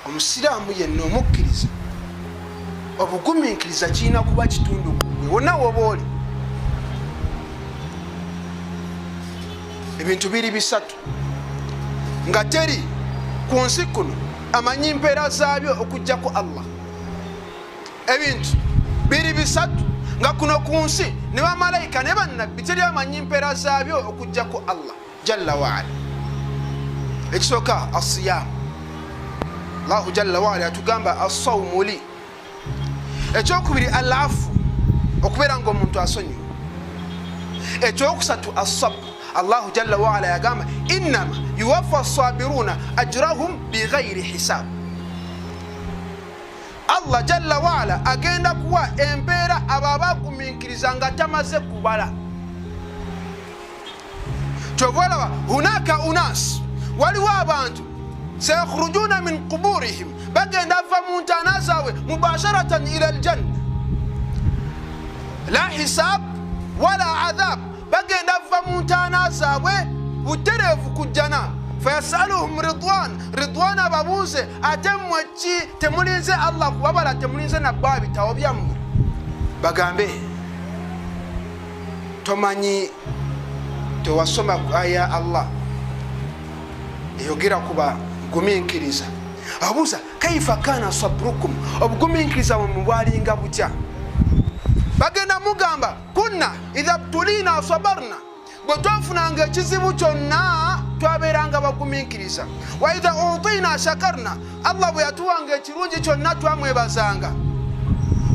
omusiraamu yenna omukkiriza obugumiikiriza kirina kuba kitundu kugwe wonna woba oli. Ebintu biri bisatu nga teri ku nsi kuno amanyi mpeera zaabyo okujjako Allah. Ebintu biri bisatu nga kuno ku nsi ne bamalayika ne bannabbi teri amanyi mpeera zaabyo okujjako Allah jalla waala. Ekisooka asiyaamu, Allahu jalla waala atugamba assawmu li. Ekyokubiri alafu, okubeera ng'omuntu asonyiwa. Ekyokusatu assabu, Allahu jalla waala yagamba innama yuwaffa as-sabiruna ajrahum bighayri hisab. Allah jalla waala agenda kuwa empeera abo abagumiikiriza nga tamaze kubala. Kyovalaba hunaka unas, waliwo abantu sayakhrujuna min quburihim, bagenda va mu ntaana zaabwe mubasharatan ila aljanna, la hisab wala adhab, bagenda va mu ntaana zaabwe butereevu kujjana. Fayasaluhum ridwan ababuuze ate mmwe ki temulinze Allah kubabala, temulinze nabba bitabo byammwe? Bagambe tomanyi tewasoma ku aya Allah eyogera kuba gumiikiriza. Abuuza kaifa kana sabrukum, obugumiikiriza bwe bwalinga butya? Bagenda mugamba kunna idha btulina sabarna, bwe twafunanga ekizibu kyonna twabeeranga bagumiikiriza. Wa idha utina shakarna, Allah bwe yatuwanga ekirungi kyonna twamwebazanga.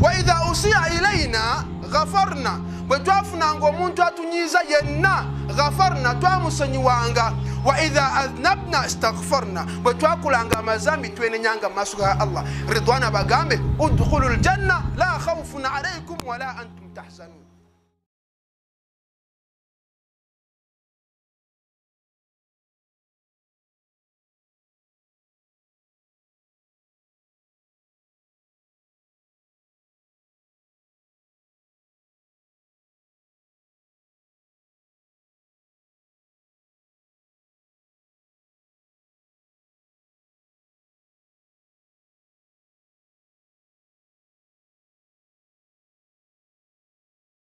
Wa idha usiya ilaina ghafarna, bwe twafunanga omuntu atunyiiza yenna ghafarna twamusonyiwanga. Wa idha adhnabna istaghfarna, bwe twakulanga amazambi twenenyanga mu maaso ga Allah. Ridwana bagambe udkhulul janna la khawfun alaykum wala antum tahzanun.